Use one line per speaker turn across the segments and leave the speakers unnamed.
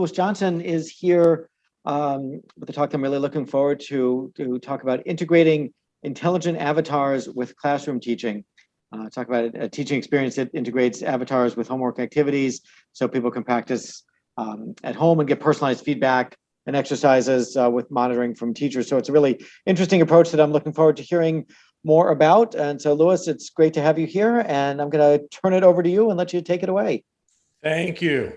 Louis Johnson is here with the talk I'm really looking forward to talk about integrating intelligent avatars with classroom teaching. Talk about a teaching experience that integrates avatars with homework activities so people can practice at home and get personalized feedback and exercises with monitoring from teachers. So it's a really interesting approach that I'm looking forward to hearing more about. And so, Louis, it's great to have you here, and I'm going to turn it over to you and let you take it away.
Thank you.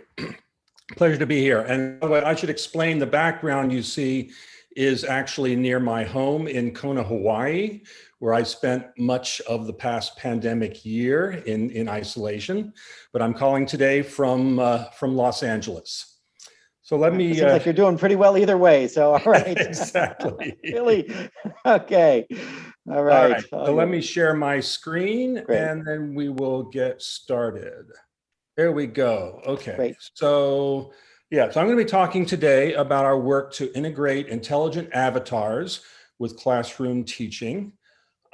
Pleasure to be here. And what I should explain, the background you see is actually near my home in Kona, Hawaii, where I spent much of the past pandemic year in isolation. But I'm calling today from Los Angeles. So let me.
It seems like you're doing pretty well either way. So, all right.
Exactly.
Really? Okay. All right.
So let me share my screen.
Great.
And then we will get started. There we go. Okay.
Great.
So I'm going to be talking today about our work to integrate intelligent avatars with classroom teaching.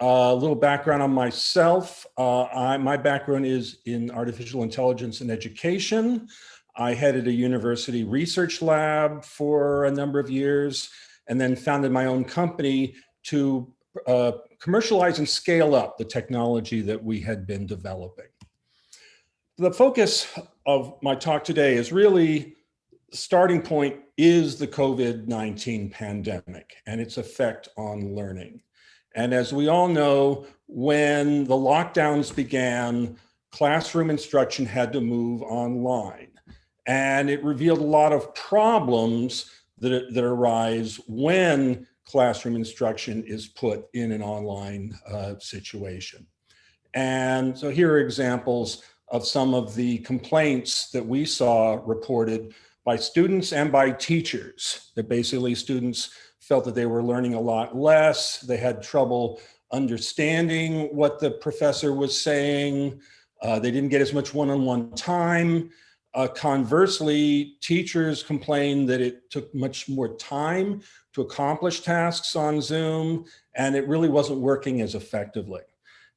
A little background on myself. My background is in artificial intelligence and education. I headed a university research lab for a number of years and then founded my own company to commercialize and scale up the technology that we had been developing. The focus of my talk today is really, starting point is the COVID-19 pandemic and its effect on learning. And as we all know, when the lockdowns began, classroom instruction had to move online. And it revealed a lot of problems that arise when classroom instruction is put in an online situation. And so here are examples of some of the complaints that we saw reported by students and by teachers, that basically students felt that they were learning a lot less, they had trouble understanding what the professor was saying, they didn't get as much one-on-one time. Conversely, teachers complained that it took much more time to accomplish tasks on Zoom, and it really wasn't working as effectively.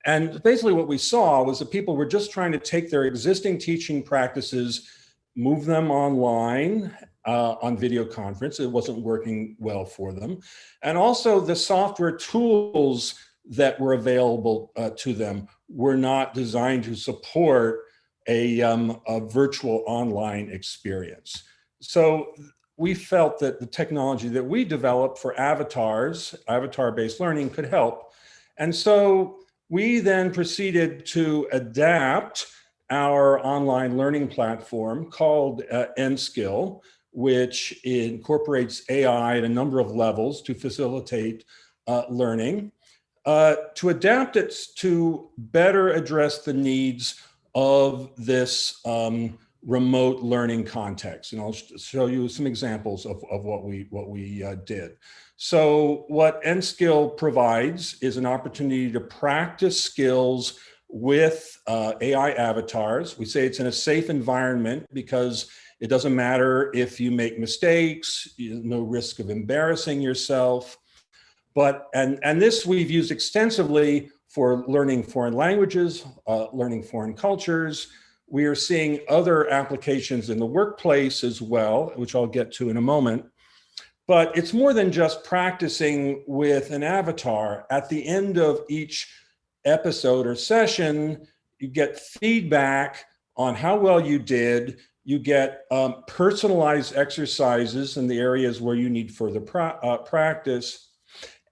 And basically what we saw was that people were just trying to take their existing teaching practices, move them online on video conference. It wasn't working well for them. And also the software tools that were available to them were not designed to support a virtual online experience. So we felt that the technology that we developed for avatars, avatar-based learning, could help. And so we then proceeded to adapt our online learning platform called Nskill, which incorporates AI at a number of levels to facilitate learning, to adapt it to better address the needs of this remote learning context. And I'll show you some examples of what we did. So what Nskill provides is an opportunity to practice skills with AI avatars. We say it's in a safe environment because it doesn't matter if you make mistakes, no risk of embarrassing yourself. And this we've used extensively for learning foreign languages, learning foreign cultures. We are seeing other applications in the workplace as well, which I'll get to in a moment. But it's more than just practicing with an avatar. At the end of each episode or session, you get feedback on how well you did. You get personalized exercises in the areas where you need further practice.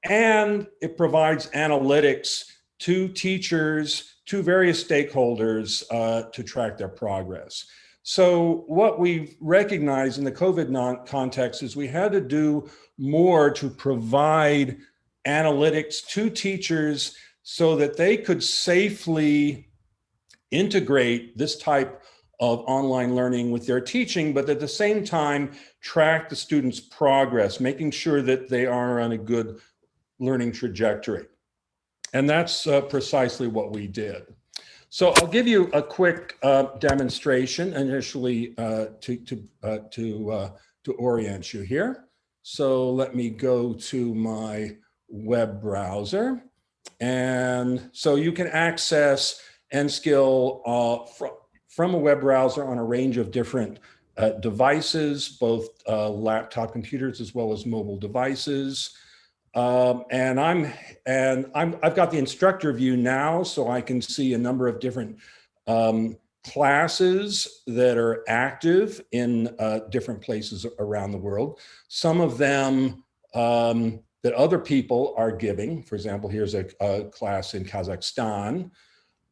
And it provides analytics to teachers, to various stakeholders to track their progress. So what we've recognized in the COVID context is we had to do more to provide analytics to teachers so that they could safely integrate this type of online learning with their teaching, but at the same time, track the students' progress, making sure that they are on a good learning trajectory. And that's precisely what we did. So I'll give you a quick demonstration initially to orient you here. So let me go to my web browser. And so you can access Nskill from a web browser on a range of different devices, both laptop computers as well as mobile devices. And I've got the instructor view now, so I can see a number of different classes that are active in different places around the world. Some of them that other people are giving. For example, here's a class in Kazakhstan,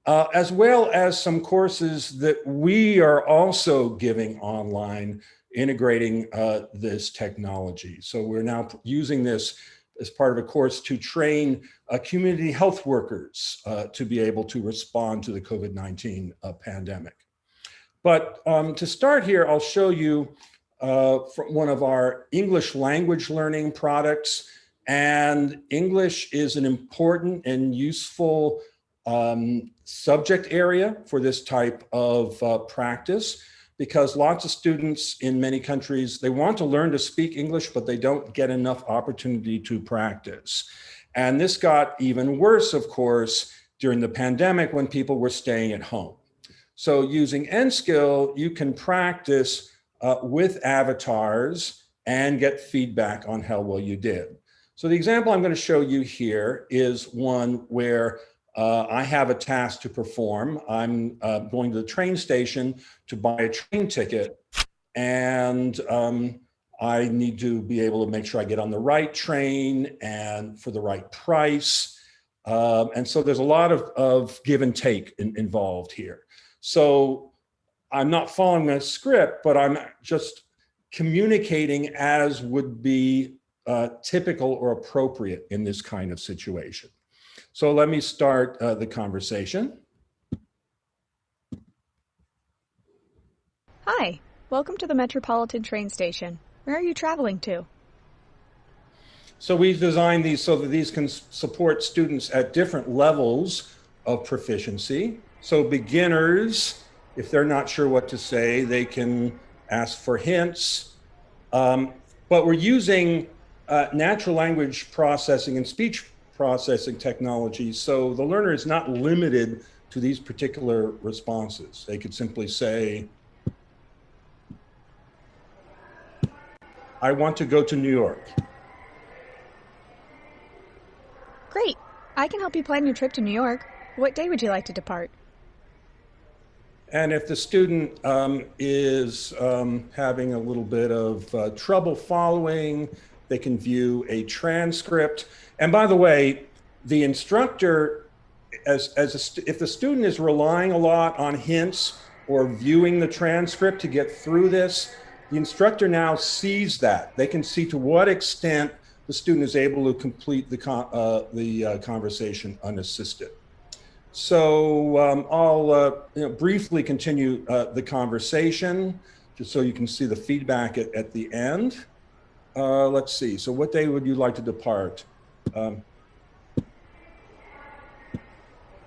as well as some courses that we are also giving online, integrating this technology. So we're now using this as part of a course to train community health workers to be able to respond to the COVID-19 pandemic. But to start here, I'll show you from one of our English language learning products. And English is an important and useful subject area for this type of practice, because lots of students in many countries, they want to learn to speak English, but they don't get enough opportunity to practice. And this got even worse, of course, during the pandemic when people were staying at home. So using N-Skill, you can practice with avatars and get feedback on how well you did. So the example I'm going to show you here is one where I have a task to perform. I'm going to the train station to buy a train ticket, and I need to be able to make sure I get on the right train and for the right price. And so there's a lot of give and take involved here. So I'm not following a script, but I'm just communicating as would be typical or appropriate in this kind of situation. So let me start the conversation.
Hi, welcome to the Metropolitan train station. Where are you traveling to?
So we've designed these so that these can support students at different levels of proficiency. So beginners, if they're not sure what to say, they can ask for hints. But we're using natural language processing and speech processing technology, so the learner is not limited to these particular responses. They could simply say, I want to go to New York.
Great! I can help you plan your trip to New York. What day would you like to depart?
And if the student is having a little bit of trouble following, they can view a transcript. And by the way, the instructor, if the student is relying a lot on hints or viewing the transcript to get through this, the instructor now sees that. They can see to what extent the student is able to complete the conversation unassisted. So I'll briefly continue the conversation, just so you can see the feedback at the end. Let's see, so what day would you like to depart?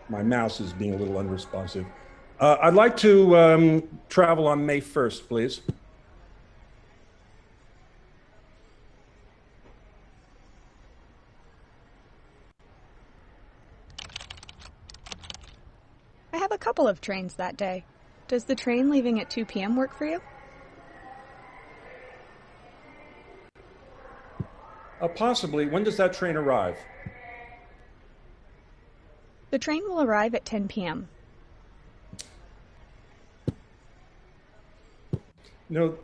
My mouse is being a little unresponsive. I'd like to travel on May 1st, please.
I have a couple of trains that day. Does the train leaving at 2 p.m. work for you?
Possibly. When does that train arrive?
The train will arrive at 10 p.m.
No,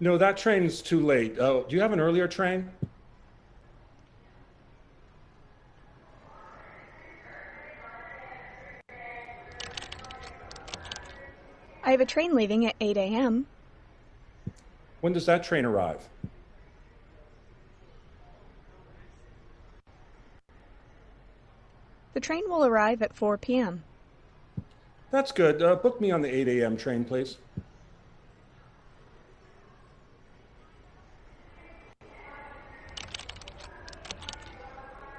that train's too late. Do you have an earlier train?
I have a train leaving at 8 a.m.
When does that train arrive?
The train will arrive at 4 p.m.
That's good. Book me on the 8 a.m. train, please.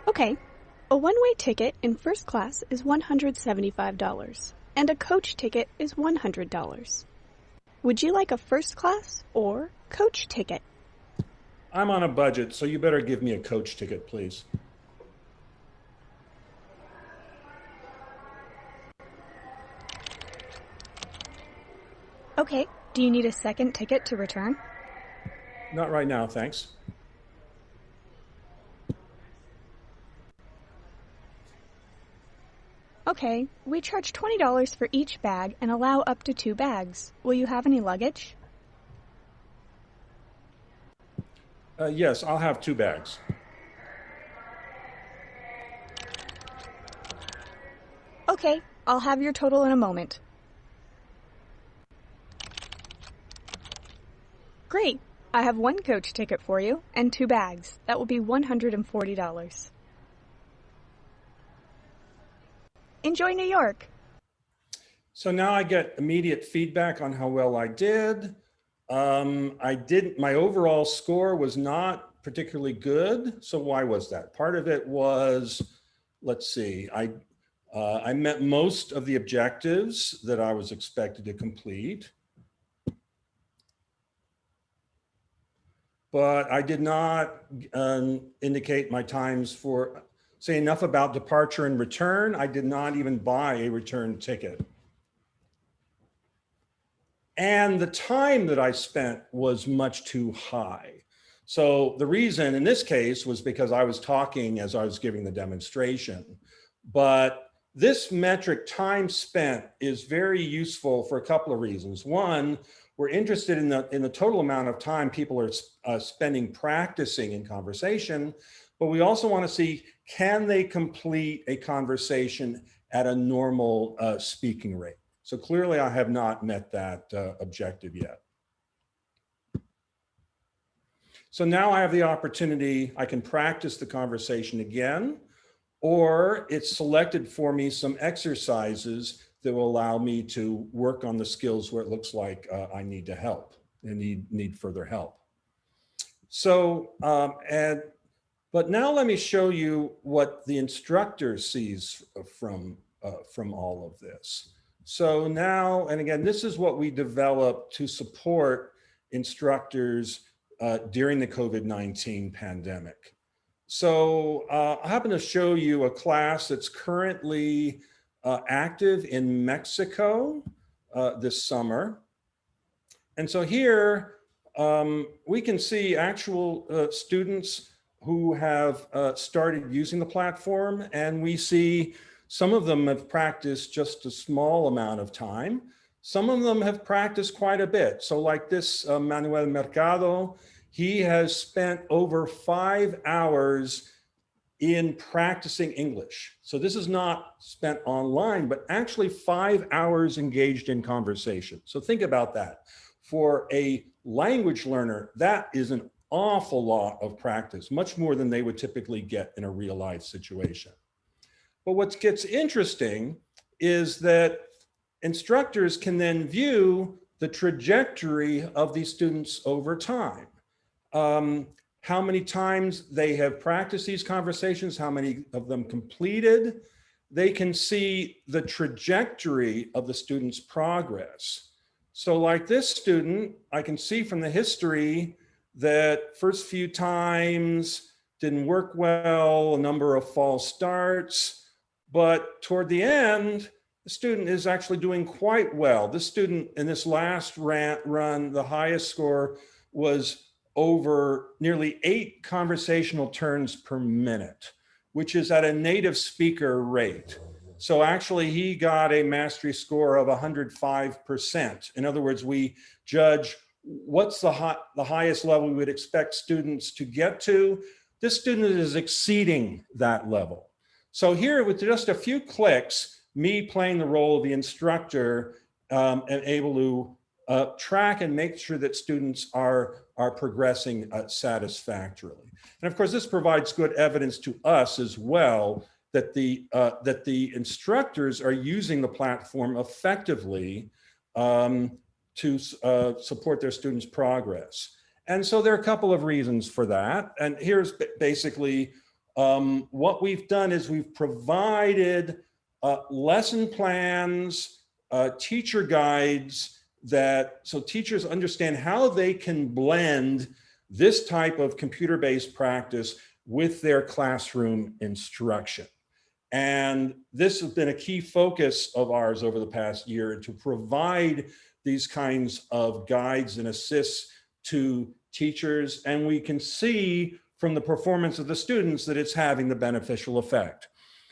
Okay. A one-way ticket in first class is $175, and a coach ticket is $100. Would you like a first class or coach ticket?
I'm on a budget, so you better give me a coach ticket, please.
Okay, do you need a second ticket to return?
Not right now, thanks.
Okay, we charge $20 for each bag and allow up to 2 bags. Will you have any luggage?
Yes, I'll have 2 bags.
Okay, I'll have your total in a moment. Great! I have 1 coach ticket for you and 2 bags. That will be $140. Enjoy New York!
So now I get immediate feedback on how well I did. My overall score was not particularly good. So why was that? Part of it was, let's see, I met most of the objectives that I was expected to complete, but I did not indicate my times for, say enough about departure and return. I did not even buy a return ticket. And the time that I spent was much too high. So the reason in this case was because I was talking as I was giving the demonstration. But this metric, time spent, is very useful for a couple of reasons. One, we're interested in the total amount of time people are spending practicing in conversation, but we also want to see, can they complete a conversation at a normal speaking rate? So clearly I have not met that objective yet. So now I have the opportunity, I can practice the conversation again, or it's selected for me some exercises that will allow me to work on the skills where it looks like I need to help and need further help. So, but now let me show you what the instructor sees from all of this. So now, and again, this is what we developed to support instructors during the COVID-19 pandemic. So I happen to show you a class that's currently active in Mexico this summer. And so here we can see actual students who have started using the platform, and we see some of them have practiced just a small amount of time. Some of them have practiced quite a bit. So like this Manuel Mercado, he has spent over 5 hours in practicing English. So this is not spent online, but actually 5 hours engaged in conversation. So think about that. For a language learner, that is an awful lot of practice, much more than they would typically get in a real life situation. But what gets interesting is that instructors can then view the trajectory of these students over time. How many times they have practiced these conversations, how many of them completed. They can see the trajectory of the student's progress. So like this student, I can see from the history that first few times didn't work well, a number of false starts, but toward the end, the student is actually doing quite well. This student in this last run, the highest score was over nearly 8 conversational turns per minute, which is at a native speaker rate. So actually he got a mastery score of 105%. In other words, we judge what's the highest level we would expect students to get to. This student is exceeding that level. So here with just a few clicks, me playing the role of the instructor and able to track and make sure that students are progressing satisfactorily. And of course, this provides good evidence to us as well that the instructors are using the platform effectively to support their students' progress. And so there are a couple of reasons for that. And here's basically what we've done is we've provided lesson plans, teacher guides, so teachers understand how they can blend this type of computer-based practice with their classroom instruction. And this has been a key focus of ours over the past year, to provide these kinds of guides and assists to teachers, and we can see from the performance of the students that it's having the beneficial effect.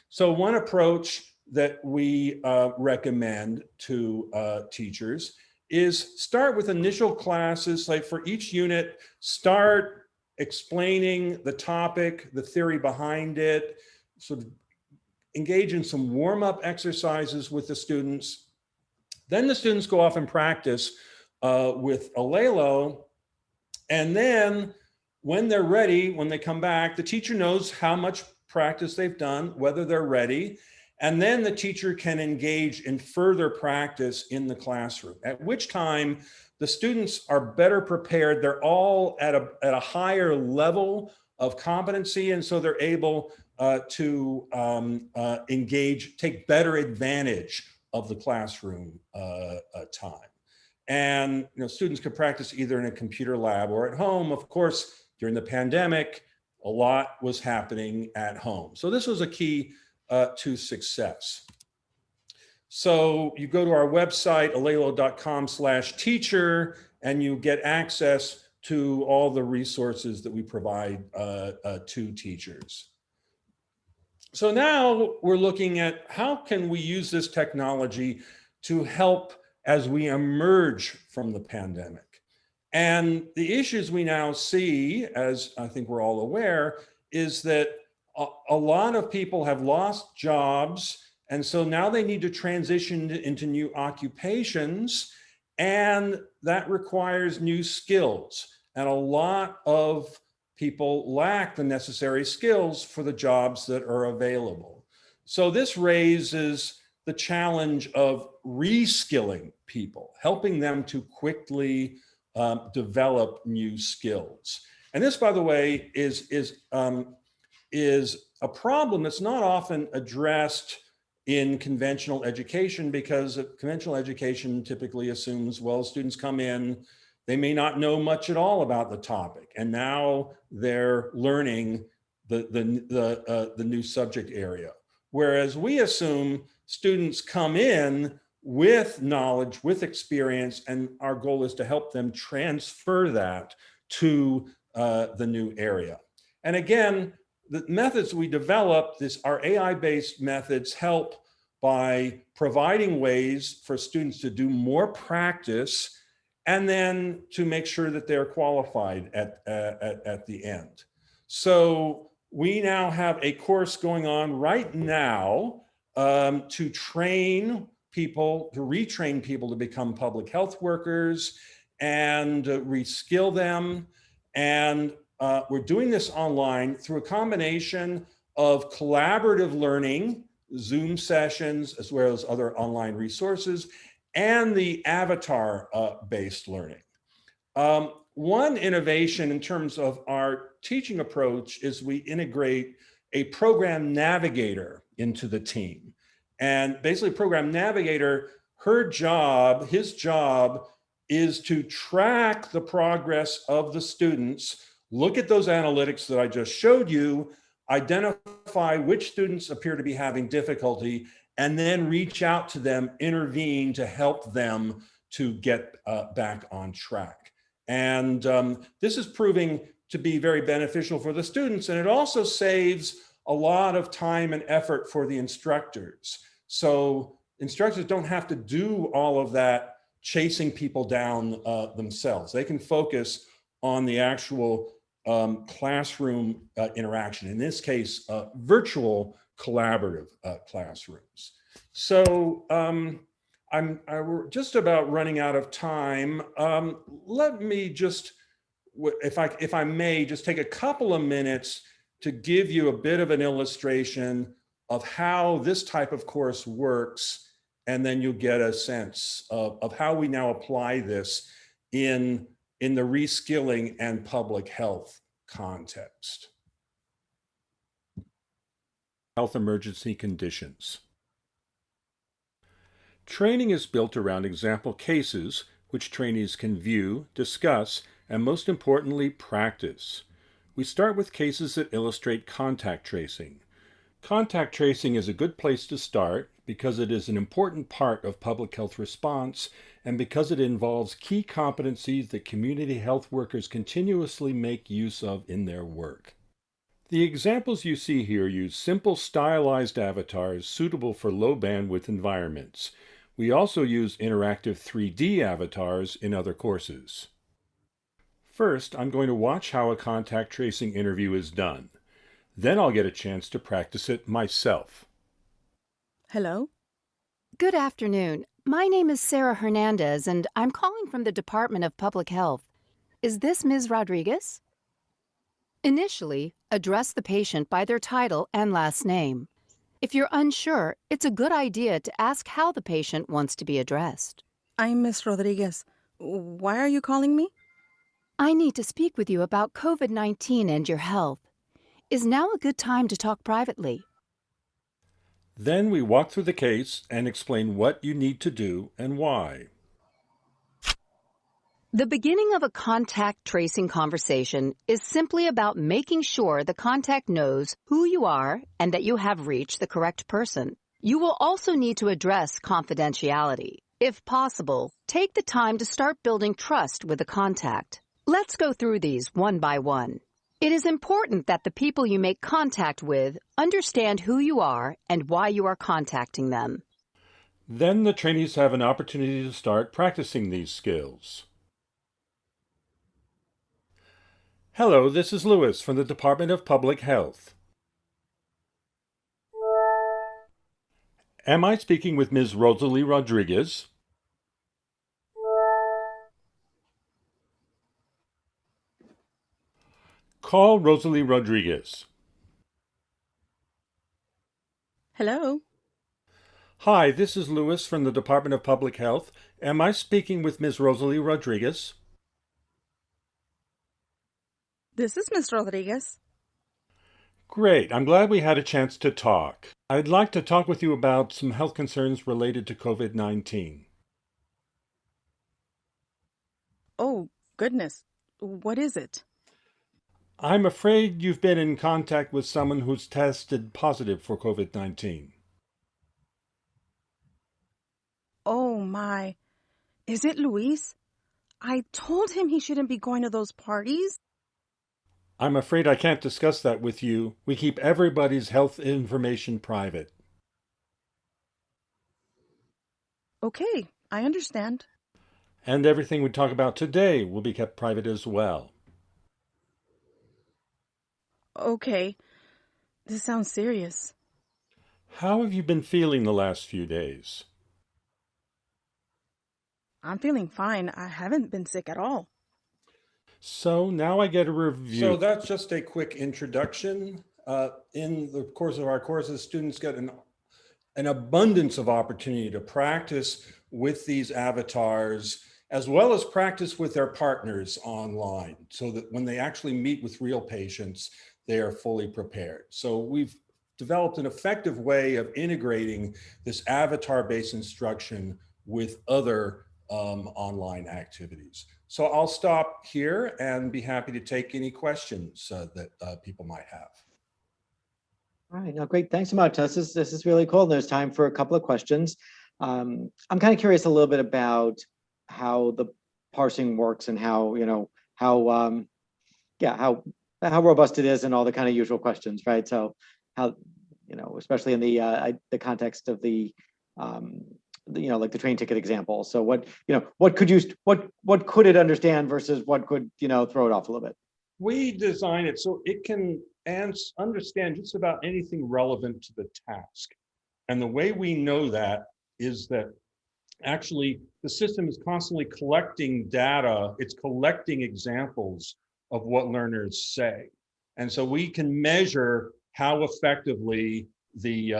So one approach that we recommend to teachers is start with initial classes, like for each unit, start explaining the topic, the theory behind it, sort of engage in some warm-up exercises with the students. Then the students go off and practice with Alelo, and then when they're ready, when they come back, the teacher knows how much practice they've done, whether they're ready, and then the teacher can engage in further practice in the classroom, at which time the students are better prepared. They're all at a higher level of competency, and so they're able to engage, take better advantage of the classroom time. And students could practice either in a computer lab or at home. Of course, during the pandemic, a lot was happening at home. So this was a key to success. So you go to our website, alelo.com/teacher, and you get access to all the resources that we provide to teachers. So now we're looking at how can we use this technology to help as we emerge from the pandemic. And the issues we now see, as I think we're all aware, is that a lot of people have lost jobs, and so now they need to transition into new occupations, and that requires new skills. And a lot of people lack the necessary skills for the jobs that are available. So this raises the challenge of reskilling people, helping them to quickly develop new skills. And this, by the way, is a problem that's not often addressed in conventional education, because conventional education typically assumes, well, students come in, they may not know much at all about the topic, and now they're learning the new subject area. Whereas we assume students come in with knowledge, with experience, and our goal is to help them transfer that to the new area. And again, the methods we develop, our AI-based methods, help by providing ways for students to do more practice and then to make sure that they're qualified at the end. So we now have a course going on right now to train people, to retrain people to become public health workers and reskill them. And we're doing this online through a combination of collaborative learning, Zoom sessions, as well as other online resources, and the avatar-based learning. One innovation in terms of our teaching approach is we integrate a program navigator into the team. And basically, program navigator, his job is to track the progress of the students, look at those analytics that I just showed you, identify which students appear to be having difficulty, and then reach out to them, intervene to help them to get back on track. And this is proving to be very beneficial for the students, and it also saves a lot of time and effort for the instructors. So instructors don't have to do all of that chasing people down themselves. They can focus on the actual classroom interaction, in this case, virtual collaborative classrooms. So we're just about running out of time. Let me just, if I may, just take a couple of minutes to give you a bit of an illustration of how this type of course works, and then you'll get a sense of how we now apply this in the reskilling and public health context. Health emergency conditions. Training is built around example cases which trainees can view, discuss, and most importantly, practice. We start with cases that illustrate contact tracing. Contact tracing is a good place to start because it is an important part of public health response and because it involves key competencies that community health workers continuously make use of in their work. The examples you see here use simple stylized avatars suitable for low bandwidth environments. We also use interactive 3D avatars in other courses. First, I'm going to watch how a contact tracing interview is done. Then I'll get a chance to practice it myself.
Hello?
Good afternoon. My name is Sarah Hernandez, and I'm calling from the Department of Public Health. Is this Ms. Rodriguez? Initially, address the patient by their title and last name. If you're unsure, it's a good idea to ask how the patient wants to be addressed.
I'm Miss Rodriguez. Why are you calling me?
I need to speak with you about COVID-19 and your health. Is now a good time to talk privately?
Then we walk through the case and explain what you need to do and why.
The beginning of a contact tracing conversation is simply about making sure the contact knows who you are and that you have reached the correct person. You will also need to address confidentiality. If possible, take the time to start building trust with the contact. Let's go through these one by one. It is important that the people you make contact with understand who you are and why you are contacting them.
Then the trainees have an opportunity to start practicing these skills. Hello, this is Louis from the Department of Public Health. Am I speaking with Ms. Rosalie Rodriguez? Call Rosalie Rodriguez.
Hello?
Hi, this is Louis from the Department of Public Health. Am I speaking with Ms. Rosalie Rodriguez?
This is Miss Rodriguez.
Great. I'm glad we had a chance to talk. I'd like to talk with you about some health concerns related to COVID-19.
Oh, goodness. What is it?
I'm afraid you've been in contact with someone who's tested positive for COVID-19.
Oh, my. Is it Luis? I told him he shouldn't be going to those parties.
I'm afraid I can't discuss that with you. We keep everybody's health information private.
Okay, I understand.
And everything we talk about today will be kept private as well.
Okay, this sounds serious.
How have you been feeling the last few days?
I'm feeling fine. I haven't been sick at all.
So now I get a review. So that's just a quick introduction. In the course of our courses, students get an abundance of opportunity to practice with these avatars, as well as practice with their partners online, so that when they actually meet with real patients, they are fully prepared. So we've developed an effective way of integrating this avatar-based instruction with other online activities. So I'll stop here and be happy to take any questions that people might have.
All right, no, great. Thanks so much. This is really cool. There's time for a couple of questions. I'm kind of curious a little bit about how the parsing works and how, how robust it is and all the kind of usual questions, right? So how, especially in the context of the like the train ticket example. So what could it understand versus what could, throw it off a little bit?
We design it so it can understand just about anything relevant to the task. And the way we know that is that actually the system is constantly collecting data. It's collecting examples of what learners say. And so we can measure how effectively the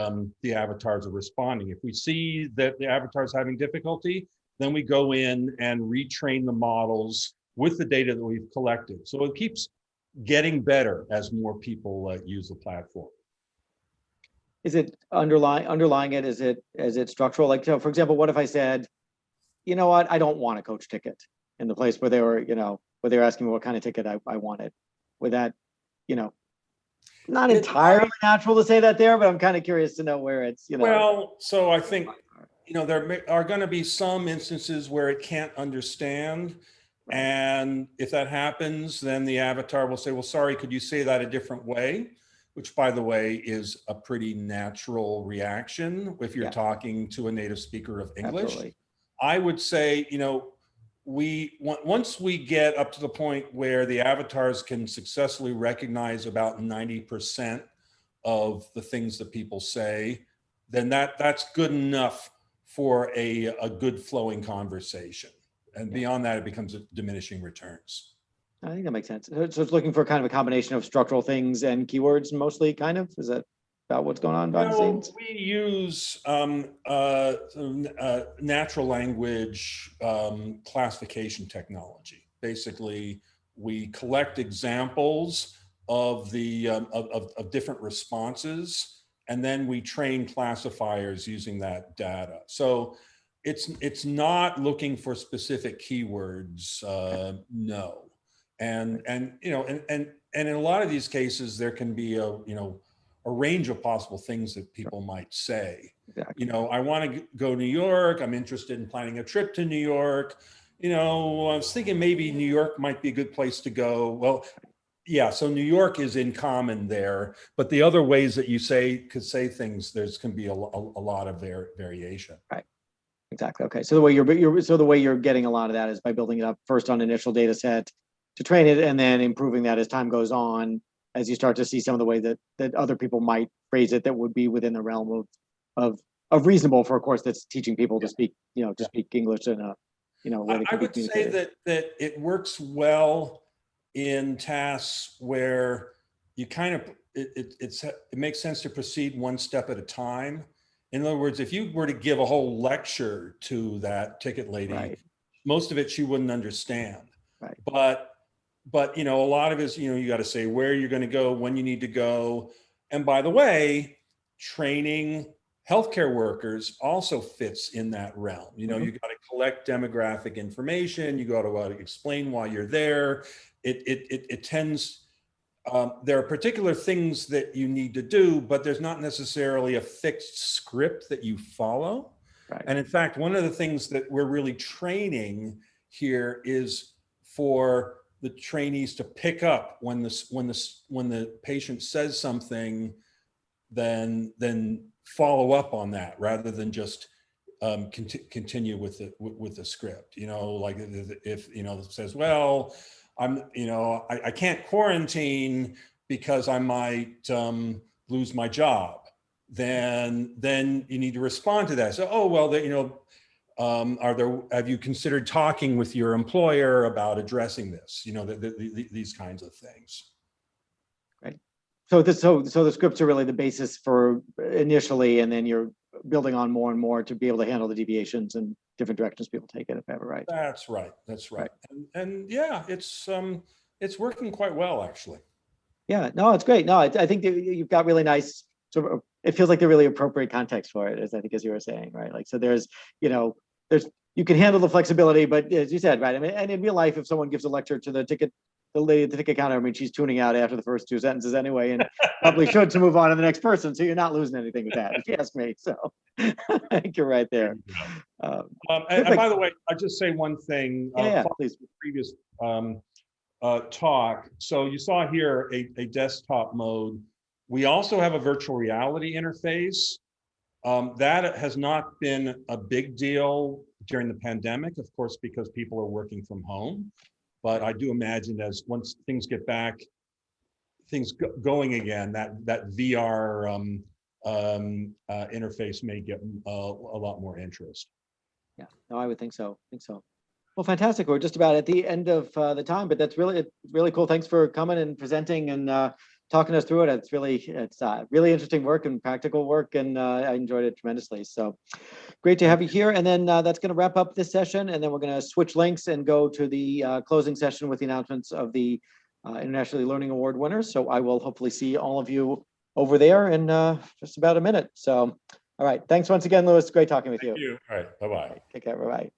avatars are responding. If we see that the avatar is having difficulty, then we go in and retrain the models with the data that we've collected. So it keeps getting better as more people use the platform.
Is it underlying it? Is it structural? Like, so for example, what if I said, you know what, I don't want a coach ticket, in the place where they were, where they were asking me what kind of ticket I wanted? Would that, Not
It's
entirely natural to say that there, but I'm kind of curious to know where it's,
well, so I think, are going to be some instances where it can't understand.
Right.
And if that happens, then the avatar will say, well, sorry, could you say that a different way? Which, by the way, is a pretty natural reaction if you're
Yeah.
talking to a native speaker of English.
Absolutely.
I would say, once we get up to the point where the avatars can successfully recognize about 90% of the things that people say, then that's good enough for a good flowing conversation. And beyond that, it becomes diminishing returns.
I think that makes sense. So it's looking for kind of a combination of structural things and keywords mostly, kind of? Is that about what's going on behind the scenes?
We use natural language classification technology. Basically, we collect examples of of different responses, and then we train classifiers using that data. So it's not looking for specific keywords, no. And in a lot of these cases, there can be a range of possible things that people might say.
Exactly.
I want to go to New York. I'm interested in planning a trip to New York. I was thinking maybe New York might be a good place to go. Well, yeah, so New York is in common there, but the other ways that you could say things, can be a lot of variation.
Right. Exactly. Okay. So the way you're getting a lot of that is by building it up first on initial data set to train it, and then improving that as time goes on, as you start to see some of the way that other people might phrase it that would be within the realm of reasonable for a course that's teaching people to speak, to speak English in a, way
I would say that it works well in tasks where you kind of, it makes sense to proceed one step at a time. In other words, if you were to give a whole lecture to that ticket lady,
right.
most of it she wouldn't understand.
Right.
But a lot of it is, you got to say where you're going to go, when you need to go. And by the way, training healthcare workers also fits in that realm. You got to collect demographic information. You got to explain why you're there. It tends, there are particular things that you need to do, but there's not necessarily a fixed script that you follow.
Right.
And in fact, one of the things that we're really training here is for the trainees to pick up when the patient says something, then follow up on that rather than just continue with the script. Like if it says, well, I can't quarantine because I might lose my job. Then you need to respond to that. So, oh well, have you considered talking with your employer about addressing this? These kinds of things.
Right. So the scripts are really the basis for initially, and then you're building on more and more to be able to handle the deviations and different directions people take it, if ever, right?
That's right. And yeah, it's working quite well, actually.
Yeah, no, it's great. No, I think that you've got really nice sort of, it feels like the really appropriate context for it, as you were saying, right? Like, so there's you can handle the flexibility, but as you said, right? I mean, and in real life, if someone gives a lecture to the lady at the ticket counter, I mean, she's tuning out after the first two sentences anyway, and probably should to move on to the next person. So you're not losing anything with that, if you ask me. So I think you're right there.
And by the way, I'll just say one thing.
Please.
The previous talk. So you saw here a desktop mode. We also have a virtual reality interface. That has not been a big deal during the pandemic, of course, because people are working from home. But I do imagine once things get back, going again, that VR interface may get a lot more interest.
Yeah, no, I would think so. Well, fantastic. We're just about at the end of the time, but that's really cool. Thanks for coming and presenting and talking us through it. It's really interesting work and practical work, and I enjoyed it tremendously. So great to have you here. And then that's going to wrap up this session, and then we're going to switch links and go to the closing session with the announcements of the Internationally Learning Award winners. So I will hopefully see all of you over there in just about a minute. So, all right. Thanks once again, Louis. Great talking with you.
Thank you. All right. Bye-bye.
Take care. Bye-bye.